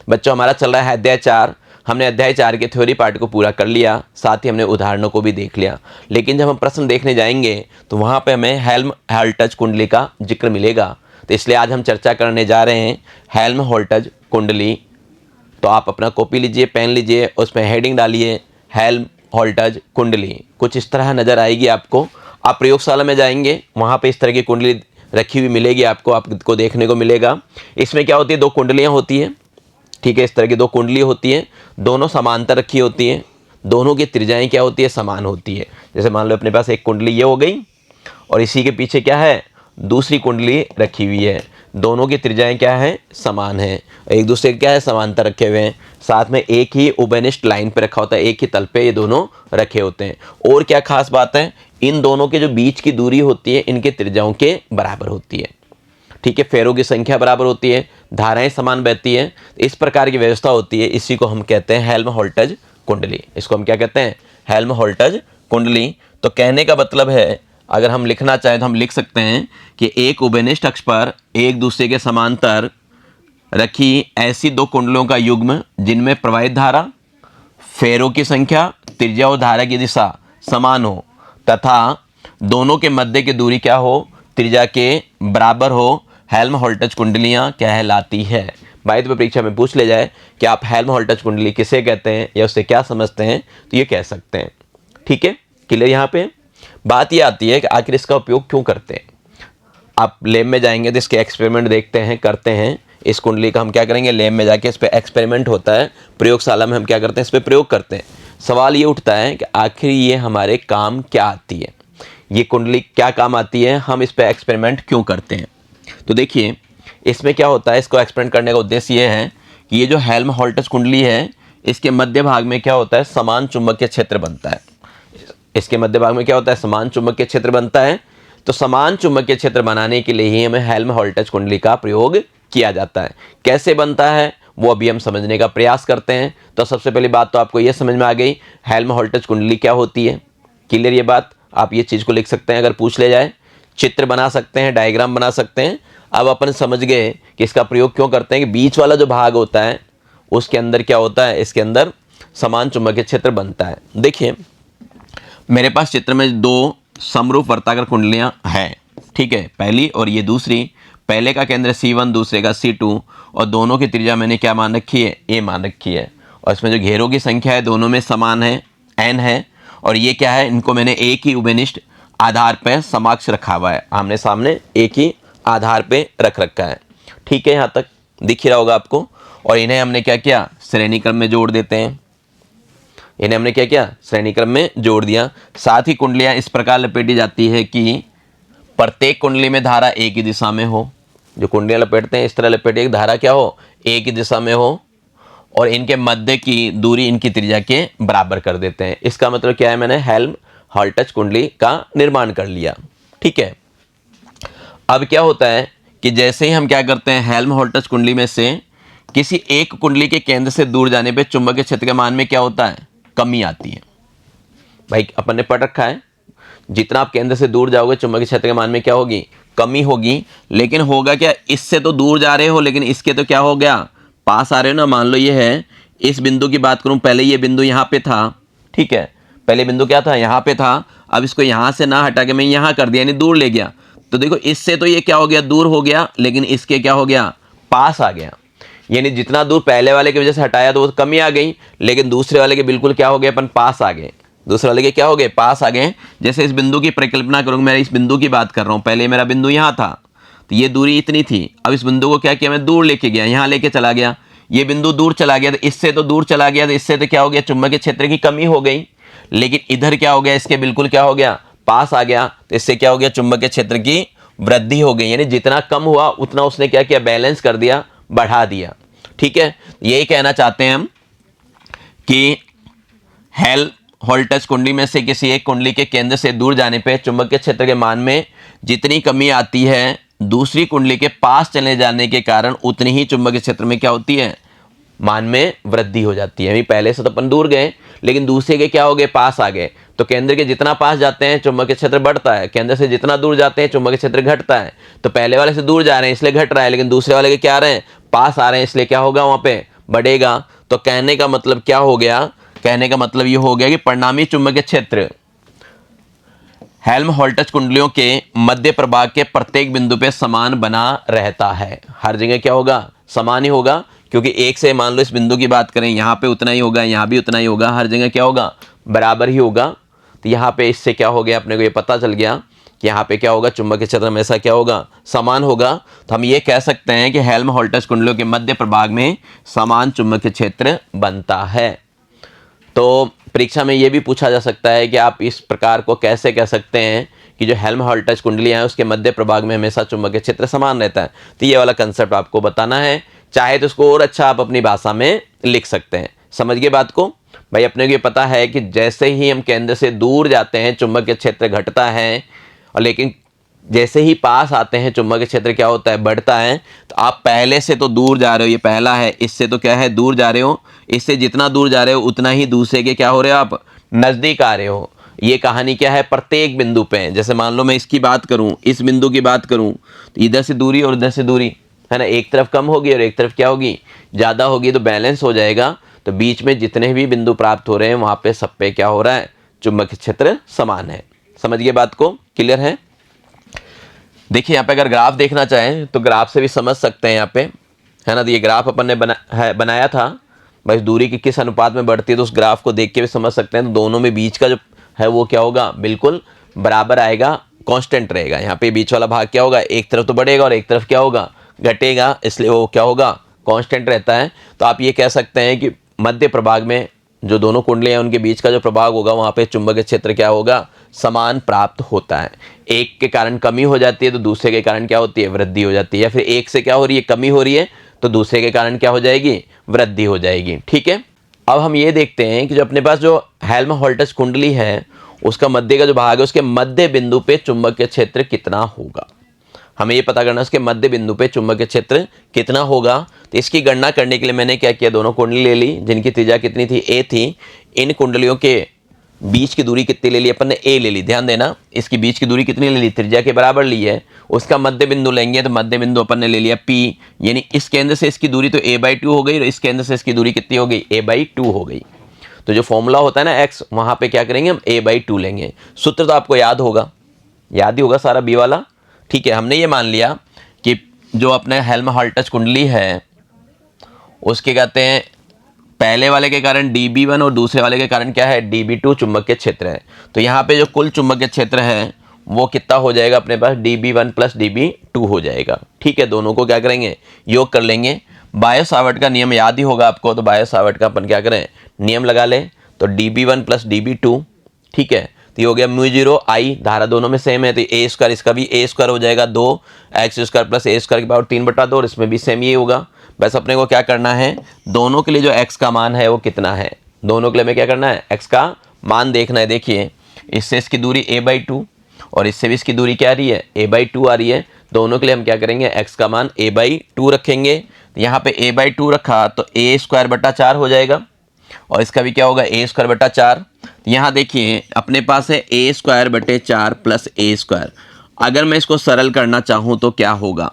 बच्चों हमारा चल रहा है अध्याय 4। हमने अध्याय 4 के थ्योरी पार्ट को पूरा कर लिया, साथ ही हमने उदाहरणों को भी देख लिया। लेकिन जब हम प्रश्न देखने जाएंगे तो वहाँ पे हमें हेल्महोल्ट्ज़ कुंडली का जिक्र मिलेगा। तो इसलिए आज हम चर्चा करने जा रहे हैं हेल्महोल्ट्ज़ कुंडली। तो आप अपना कॉपी लीजिए, पेन लीजिए, उसमें हेडिंग डालिए हेल्महोल्ट्ज़ कुंडली। कुछ इस तरह नज़र आएगी आपको। आप प्रयोगशाला में जाएंगे, वहाँ पे इस तरह की कुंडली रखी हुई मिलेगी आपको देखने को मिलेगा। इसमें क्या होती है, दो कुंडलियाँ होती हैं, ठीक है। इस तरह की दो कुंडली होती हैं, दोनों समांतर रखी होती हैं, दोनों की त्रिज्याएं क्या होती है, समान होती है। जैसे मान लो अपने पास एक कुंडली ये हो गई और इसी के पीछे क्या है, दूसरी कुंडली रखी हुई है, दोनों की त्रिज्याएं क्या है, समान है, एक दूसरे के क्या है, समांतर रखे हुए हैं। साथ में एक ही उभयनिष्ठ लाइन पे रखा होता है, एक ही तल पे ये दोनों रखे होते हैं। और क्या खास बात है, इन दोनों के जो बीच की दूरी होती है इनके त्रिज्याओं के बराबर होती है, ठीक है। फेरों की संख्या बराबर होती है, धाराएं समान बहती हैं। इस प्रकार की व्यवस्था होती है, इसी को हम कहते हैं हेल्महोल्ट्ज़ कुंडली। इसको हम क्या कहते हैं, हेल्महोल्ट्ज़ कुंडली। तो कहने का मतलब है, अगर हम लिखना चाहें तो हम लिख सकते हैं कि एक उभयनिष्ठ अक्ष पर एक दूसरे के समांतर रखी ऐसी दो कुंडलियों का युग्म जिनमें प्रवाहित धारा, फेरों की संख्या, त्रिज्या और धारा की दिशा समान हो तथा दोनों के मध्य की दूरी क्या हो, त्रिज्या के बराबर हो, हेल्महोल्ट्ज़ कुंडलियाँ कहलाती है। भाई तो परीक्षा में पूछ ले जाए कि आप हेल्महोल्ट्ज़ कुंडली किसे कहते हैं या उससे क्या समझते हैं, तो ये कह सकते हैं, ठीक है। क्लियर। यहाँ पे बात ये आती है कि आखिर इसका उपयोग क्यों करते हैं। आप लैब में जाएंगे तो इसके एक्सपेरिमेंट देखते हैं, करते हैं। इस कुंडली का हम क्या करेंगे, लैब में जाके इस पर एक्सपेरिमेंट होता है, प्रयोगशाला में हम क्या करते हैं, इस पर प्रयोग करते हैं। सवाल ये उठता है कि आखिर ये हमारे काम क्या आती है, ये कुंडली क्या काम आती है, हम इस पर एक्सपेरिमेंट क्यों करते हैं। तो देखिए इसमें क्या होता है, इसको एक्सपेरिमेंट करने का उद्देश्य ये है कि ये जो हेल्महोल्ट्ज़ कुंडली है इसके मध्य भाग में क्या होता है, समान चुंबकीय क्षेत्र बनता है। इसके मध्य भाग में क्या होता है, समान चुंबकीय क्षेत्र बनता है। तो समान चुंबकीय क्षेत्र बनाने के लिए ही हमें हेल्महोल्ट्ज़ कुंडली का प्रयोग किया जाता है। कैसे बनता है वो अभी हम समझने का प्रयास करते हैं। तो सबसे पहली बात तो आपको ये समझ में आ गई हेल्महोल्ट्ज़ कुंडली क्या होती है। क्लियर ये बात, आप ये चीज़ को लिख सकते हैं, अगर पूछ ले जाए चित्र बना सकते हैं, डायग्राम बना सकते हैं। अब अपन समझ गए कि इसका प्रयोग क्यों करते हैं कि बीच वाला जो भाग होता है उसके अंदर क्या होता है, इसके अंदर समान चुंबकीय क्षेत्र बनता है। देखिए मेरे पास चित्र में दो समरूप वर्ताकार कुंडलियां हैं, ठीक है, पहली और ये दूसरी। पहले का केंद्र C1, दूसरे का C2 और दोनों की त्रिज्या मैंने क्या मान रखी है, A मान रखी है। और इसमें जो घेरों की संख्या है दोनों में समान है, N है। और ये क्या है, इनको मैंने एक ही उभयनिष्ठ आधार पर समक्ष रखा हुआ है, आमने सामने एक ही आधार पे रख रखा है, ठीक है। यहाँ तक दिख ही रहा होगा आपको। और इन्हें हमने क्या किया, श्रेणी क्रम में जोड़ देते हैं। इन्हें हमने क्या किया, श्रेणी क्रम में जोड़ दिया। साथ ही कुंडलियां इस प्रकार लपेटी जाती है कि प्रत्येक कुंडली में धारा एक ही दिशा में हो। जो कुंडलियां लपेटते हैं इस तरह लपेटे, धारा क्या हो, एक ही दिशा में हो। और इनके मध्य की दूरी इनकी त्रिज्या के बराबर कर देते हैं। इसका मतलब क्या है, मैंने हेल्महोल्ट्ज़ कुंडली का निर्माण कर लिया, ठीक है। अब क्या होता है कि जैसे ही हम क्या करते हैं, हेल्महोल्ट्ज़ कुंडली में से किसी एक कुंडली के केंद्र से दूर जाने पे चुंबकीय क्षेत्र के मान में क्या होता है, कमी आती है। भाई अपन ने पढ़ रखा है, जितना आप केंद्र से दूर जाओगे चुंबकीय क्षेत्र के मान में क्या होगी, कमी होगी। लेकिन होगा क्या, इससे तो दूर जा रहे हो लेकिन इसके तो क्या हो गया, पास आ रहे हो ना। मान लो ये है, इस बिंदु की बात करूं, पहले ये बिंदु यहाँ पे था, ठीक है, पहले बिंदु क्या था, यहाँ पे था। अब इसको यहाँ से ना हटा के मैं यहाँ कर दिया, यानी दूर ले गया। तो देखो इससे तो ये क्या हो गया, दूर हो गया, लेकिन इसके क्या हो गया, पास आ गया। यानी जितना दूर पहले वाले की वजह से हटाया तो वो कमी आ गई, लेकिन दूसरे वाले के बिल्कुल क्या हो गए, अपन पास आ गए। दूसरे वाले के क्या हो गए, पास आ गए। जैसे इस बिंदु की परिकल्पना करूंगा, मैं इस बिंदु की बात कर रहा हूं, पहले मेरा बिंदु यहाँ था तो ये दूरी इतनी थी। अब इस बिंदु को क्या किया, मैं दूर लेके गया, यहाँ लेके चला गया। ये बिंदु दूर चला गया, तो इससे तो दूर चला गया, तो इससे तो क्या हो गया, चुंबकीय क्षेत्र की कमी हो गई। लेकिन इधर क्या हो गया, इसके बिल्कुल क्या हो गया, पास आ गया। तो इससे क्या हो गया, चुंबकीय क्षेत्र की वृद्धि हो गई। यानी जितना कम हुआ उतना उसने क्या किया, बैलेंस कर दिया, बढ़ा दिया, ठीक है। यही कहना चाहते हैं हम कि हेल्महोल्ट्ज़ कुंडली में से किसी एक कुंडली के केंद्र से दूर जाने पे चुंबकीय क्षेत्र के मान में जितनी कमी आती है, दूसरी कुंडली के पास चले जाने के कारण उतनी ही चुंबकीय क्षेत्र में क्या होती है, मान में वृद्धि हो जाती है। पहले से तो अपन दूर गए, लेकिन दूसरे के क्या हो गए, पास आ गए। तो केंद्र के जितना पास जाते हैं चुंबकीय क्षेत्र बढ़ता है, केंद्र से जितना दूर जाते हैं चुंबकीय क्षेत्र घटता है। तो पहले वाले से दूर जा रहे हैं इसलिए घट रहा है, लेकिन दूसरे वाले के क्या आ रहे हैं, पास आ रहे हैं, इसलिए क्या होगा, वहां पे बढ़ेगा। तो कहने का मतलब क्या हो गया, कहने का मतलब ये हो गया कि परिणामी चुंबकीय क्षेत्र हेल्महोल्ट्ज़ कुंडलियों के मध्य प्रभाग के प्रत्येक बिंदु पे समान बना रहता है। हर जगह क्या होगा, समान ही होगा, क्योंकि एक से मान लो इस बिंदु की बात करें, यहाँ पे उतना ही होगा, यहाँ भी उतना ही होगा, हर जगह क्या होगा, बराबर ही होगा। तो यहाँ पे इससे क्या हो गया, अपने को ये पता चल गया कि यहाँ पे क्या होगा, चुंबकीय क्षेत्र हमेशा क्या होगा, समान होगा। तो हम ये कह सकते हैं कि हेल्महोल्ट्ज़ कुंडलियों के मध्य प्रभाग में समान चुंबकीय क्षेत्र बनता है। तो परीक्षा में ये भी पूछा जा सकता है कि आप इस प्रकार को कैसे कह सकते हैं कि जो हेल्महोल्ट्ज़ कुंडलियाँ हैं उसके मध्य प्रभाग में हमेशा चुंबकीय क्षेत्र समान रहता है। तो ये वाला कंसेप्ट आपको बताना है, चाहे तो इसको और अच्छा आप अपनी भाषा में लिख सकते हैं। समझ गए बात को भाई? अपने को ये पता है कि जैसे ही हम केंद्र से दूर जाते हैं चुंबकीय क्षेत्र घटता है, और लेकिन जैसे ही पास आते हैं चुंबकीय क्षेत्र क्या होता है, बढ़ता है। तो आप पहले से तो दूर जा रहे हो, ये पहला है, इससे तो क्या है, दूर जा रहे हो। इससे जितना दूर जा रहे हो उतना ही दूसरे के क्या हो रहे हो, आप नज़दीक आ रहे हो। ये कहानी क्या है, प्रत्येक बिंदु पे। जैसे मान लो मैं इसकी बात करूं, इस बिंदु की बात करूं, तो इधर से दूरी और इधर से दूरी है ना, एक तरफ कम होगी और एक तरफ क्या होगी, ज़्यादा होगी, तो बैलेंस हो जाएगा। तो बीच में जितने भी बिंदु प्राप्त हो रहे हैं वहाँ पे सब पे क्या हो रहा है, चुंबकीय क्षेत्र समान है। समझ गए बात को? क्लियर है? देखिए यहाँ पे अगर ग्राफ देखना चाहें तो ग्राफ से भी समझ सकते हैं यहाँ पे, है ना। तो ये ग्राफ अपन ने बनाया था भाई, दूरी की किस अनुपात में बढ़ती है, तो उस ग्राफ को देख के भी समझ सकते हैं। तो दोनों में बीच का जो है वो क्या होगा, बिल्कुल बराबर आएगा, कांस्टेंट रहेगा। यहाँ पे बीच वाला भाग क्या होगा, एक तरफ तो बढ़ेगा और एक तरफ क्या होगा, घटेगा, इसलिए वो क्या होगा, कांस्टेंट रहता है। तो आप ये कह सकते हैं कि मध्य प्रभाग में जो दोनों कुंडलियां हैं उनके बीच का जो प्रभाग होगा वहाँ पे चुंबकीय क्षेत्र क्या होगा, समान प्राप्त होता है। एक के कारण कमी हो जाती है तो दूसरे के कारण क्या होती है, वृद्धि हो जाती है। या फिर एक से क्या हो रही है, कमी हो रही है, तो दूसरे के कारण क्या हो जाएगी, वृद्धि हो जाएगी। ठीक है। अब हम ये देखते हैं कि जो अपने पास जो हेल्महोल्ट्ज़ कुंडली है उसका मध्य का जो भाग है उसके मध्य बिंदु पे चुंबकीय क्षेत्र कितना होगा। हमें ये पता करना है उसके मध्य बिंदु पे चुंबकीय क्षेत्र कितना होगा। तो इसकी गणना करने के लिए मैंने क्या किया, दोनों कुंडली ले ली जिनकी त्रिज्या कितनी थी, ए थी। इन कुंडलियों के बीच की दूरी कितनी ले ली अपन ने, ए ले ली। ध्यान देना, इसकी बीच की दूरी कितनी ले ली, त्रिज्या के बराबर ली है। उसका मध्य बिंदु लेंगे तो मध्य बिंदु अपन ने ले लिया पी, यानी इस केंद्र से इसकी दूरी तो a/2 हो गई और इस केंद्र से इसकी दूरी कितनी हो गई, a/2 हो गई। तो जो फॉर्मूला होता है ना x, वहाँ पे क्या करेंगे हम, a/2 लेंगे। सूत्र तो आपको याद होगा, याद ही होगा सारा बी वाला। ठीक है, हमने ये मान लिया कि जो अपने हेल्महोल्ट्ज़ कुंडली है उसके कहते हैं पहले वाले के कारण dB1 और दूसरे वाले के कारण क्या है, dB2 चुंबकीय क्षेत्र है। तो यहाँ पे जो कुल चुंबकीय क्षेत्र है वो कितना हो जाएगा अपने पास, dB1 प्लस dB2 हो जाएगा। ठीक है, दोनों को क्या करेंगे, योग कर लेंगे। बायो सावर्ट का नियम याद ही होगा आपको, तो बायो सावर्ट का अपन क्या करें, नियम लगा लें। तो dB1 प्लस dB2, ठीक है, तो ये हो गया म्यू 0 I, धारा दोनों में सेम है तो ए स्क्वायर, इसका भी ए स्क्वायर हो जाएगा 2x² प्लस ए स्क्वायर की पावर 3/2, और इसमें भी सेम ये होगा। बस अपने को क्या करना है, दोनों के लिए जो x का मान है वो कितना है, दोनों के लिए हमें क्या करना है, x का मान देखना है। देखिए इससे इसकी दूरी a/2 और इससे भी इसकी दूरी क्या आ रही है, a/2 आ रही है। दोनों के लिए हम क्या करेंगे, x का मान a/2 रखेंगे। यहाँ पे a/2 रखा तो a²/4 हो जाएगा और इसका भी क्या होगा, a²/4। यहाँ देखिए अपने पास है a²/4 प्लस a²। अगर मैं इसको सरल करना चाहूँ तो क्या होगा,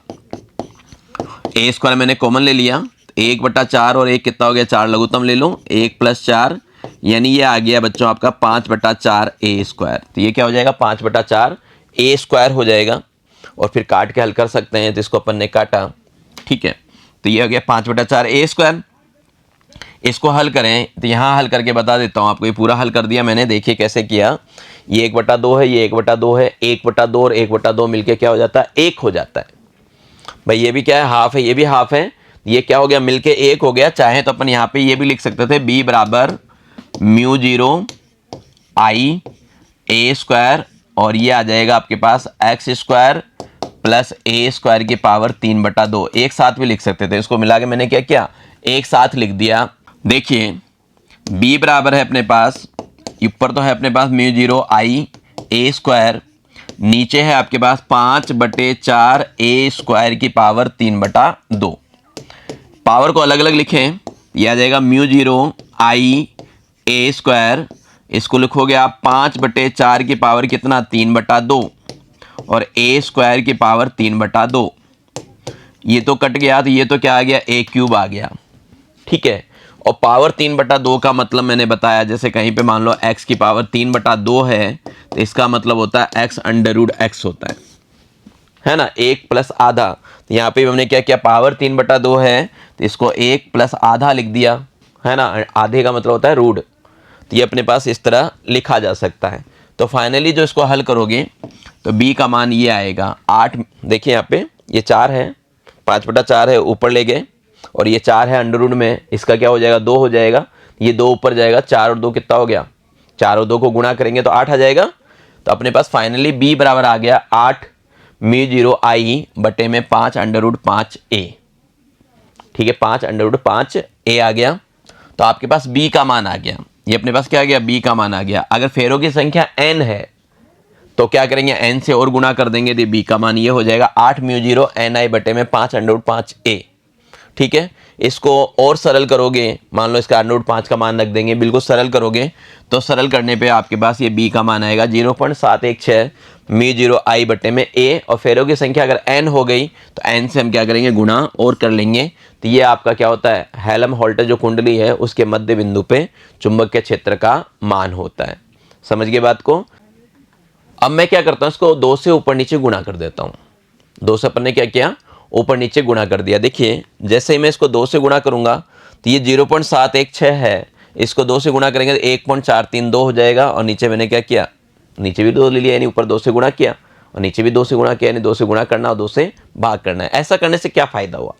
a² मैंने कॉमन ले लिया, 1/4 और 1 कितना हो गया, 4 लघुत्तम ले लो, 1 + 4 यानी ये आ गया बच्चों आपका 5/4 a²। तो ये क्या हो जाएगा, 5/4 a² हो जाएगा। और फिर काट के हल कर सकते हैं, तो इसको अपन ने काटा, ठीक है, तो ये हो गया 5/4 a²। इसको हल करें तो यहाँ हल करके बता देता हूँ आपको, ये पूरा हल कर दिया मैंने। देखिए कैसे किया, ये 1/2 है, ये 1/2 है, 1/2 और 1/2 मिलके क्या हो जाता है, 1 हो जाता है। भाई ये भी क्या है, हाफ है, ये भी हाफ है, ये क्या हो गया, मिलके 1 हो गया। चाहे तो अपन यहाँ पे ये भी लिख सकते थे, b बराबर म्यू 0 I a² और ये आ जाएगा आपके पास x² प्लस a² की पावर 3/2। एक साथ भी लिख सकते थे, इसको मिला के मैंने क्या किया, एक साथ लिख दिया। देखिए b बराबर है अपने पास, ऊपर तो है अपने पास म्यू 0 I a², नीचे है आपके पास 5/4 a² की पावर 3/2। पावर को अलग अलग लिखें, यह आ जाएगा म्यू 0 I a², इसको लिखोगे आप 5/4 की पावर कितना, 3/2 और a² की पावर 3/2। ये तो कट गया तो ये तो क्या आ गया, a³ आ गया। ठीक है। और पावर 3/2 का मतलब मैंने बताया, जैसे कहीं पे मान लो x की पावर 3/2 है, तो इसका मतलब होता है x √x होता है ना, 1 प्लस आधा। तो यहाँ पे हमने क्या किया, पावर 3/2 है तो इसको 1 प्लस आधा लिख दिया, है ना, आधे का मतलब होता है रूट। तो ये अपने पास इस तरह लिखा जा सकता है। तो फाइनली जो इसको हल करोगे तो b का मान ये आएगा 8। देखिए यहाँ पे ये 4 है, 5/4 है, ऊपर ले गए, और ये 4 है अंडर रूट में, इसका क्या हो जाएगा, 2 हो जाएगा, ये 2 ऊपर जाएगा, 4 और 2 कितना हो गया, 4 और 2 को गुणा करेंगे तो 8 आ जाएगा। तो अपने पास फाइनली b बराबर आ गया 8 μ0 i बटे में 5√5a। ठीक है, 5√5a आ गया। तो आपके पास b का मान आ गया, ये अपने पास क्या आ गया, b का मान आ गया। अगर फेरों की संख्या n है तो क्या करेंगे, n से और गुणा कर देंगे, तो b का मान ये हो जाएगा 8 μ0 ni बटे में 5√5a। ठीक है, इसको और सरल करोगे, मान लो इसका √5 का मान रख देंगे, बिल्कुल सरल करोगे तो सरल करने पे आपके पास ये b का मान आएगा 0.716 μ0 i बटे में a। और फेरों की संख्या अगर n हो गई तो n से हम क्या करेंगे, गुणा और कर लेंगे। तो ये आपका क्या होता है, हेल्महोल्ट्ज़ जो कुंडली है उसके मध्य बिंदु पे चुंबकीय क्षेत्र का मान होता है। समझ गए बात को। अब मैं क्या करता हूँ, इसको 2 से ऊपर नीचे गुणा कर देता हूँ। 2 से अपन ने क्या किया, ऊपर नीचे गुणा कर दिया। देखिए जैसे ही मैं इसको 2 से गुणा करूंगा तो ये 0.716 है, इसको 2 से गुणा करेंगे तो 1.432 हो जाएगा। और नीचे मैंने क्या किया, नीचे भी 2 ले लिया, यानी ऊपर 2 से गुणा किया, और नीचे भी 2 से गुणा किया, यानी 2 से गुणा करना और 2 से भाग करना है। ऐसा करने से क्या फ़ायदा हुआ,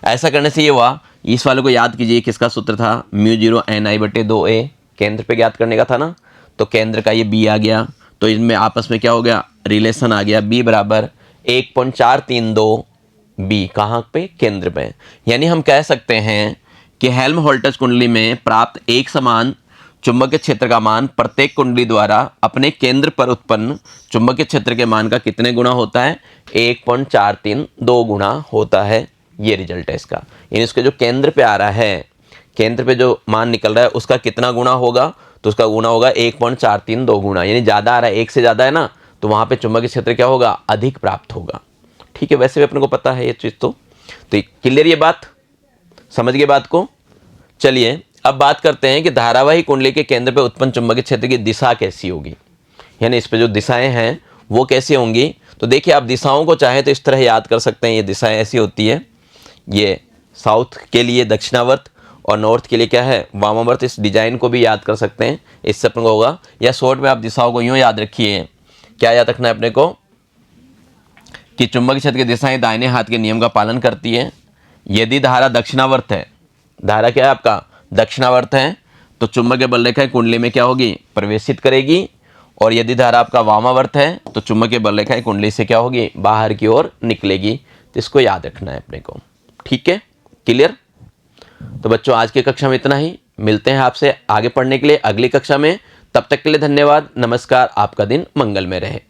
ऐसा करने से ये हुआ, इस वाले को याद कीजिए, किसका सूत्र था, μ0 ni बटे 2a, केंद्र पे ज्ञात करने का था ना, तो केंद्र का ये b आ गया। तो इनमें आपस में क्या हो गया, रिलेशन आ गया, b बराबर 1.432 b, कहाँ पे, केंद्र पे। यानी हम कह सकते हैं कि हेल्महोल्ट्ज़ कुंडली में प्राप्त एक समान चुंबकीय क्षेत्र का मान प्रत्येक कुंडली द्वारा अपने केंद्र पर उत्पन्न चुंबकीय क्षेत्र के मान का कितने गुना होता है, 1.432 गुना होता है। ये रिजल्ट है इसका, यानी इसके जो केंद्र पे आ रहा है, केंद्र पे जो मान निकल रहा है उसका कितना गुना होगा, तो उसका गुना होगा 1.432 गुना। यानी ज़्यादा आ रहा है, 1 से ज़्यादा है ना, तो वहाँ पे चुंबकीय क्षेत्र क्या होगा, अधिक प्राप्त होगा। ठीक है, वैसे भी अपने को पता है ये चीज़। तो क्लियर ये बात, समझ गए बात को। चलिए अब बात करते हैं कि धारावाही कुंडली के केंद्र पे उत्पन्न चुंबकीय क्षेत्र की दिशा कैसी होगी, यानी इस पे जो दिशाएं हैं वो कैसी होंगी। तो देखिए आप दिशाओं को चाहे तो इस तरह याद कर सकते हैं, ये दिशाएं ऐसी होती है, ये साउथ के लिए दक्षिणावर्त और नॉर्थ के लिए क्या है, वामावर्त। इस डिजाइन को भी याद कर सकते हैं, इससे अपन को होगा। या शॉर्ट में आप दिशाओं को यूँ याद रखिए, क्या याद रखना है अपने को, कि चुंबकीय क्षेत्र की दिशाएं दाहिने हाथ के नियम का पालन करती है। यदि धारा दक्षिणावर्त है, धारा क्या है आपका, दक्षिणावर्त है, तो चुंबकीय बल रेखा कुंडली में क्या होगी, प्रवेशित करेगी। और यदि धारा आपका वामावर्त है तो चुंबकीय बल रेखा कुंडली से क्या होगी, बाहर की ओर निकलेगी। तो इसको याद रखना है अपने को। ठीक है, क्लियर। तो बच्चों आज की कक्षा में इतना ही, मिलते हैं आपसे आगे पढ़ने के लिए अगली कक्षा में। तब तक के लिए धन्यवाद, नमस्कार, आपका दिन मंगल में रहे।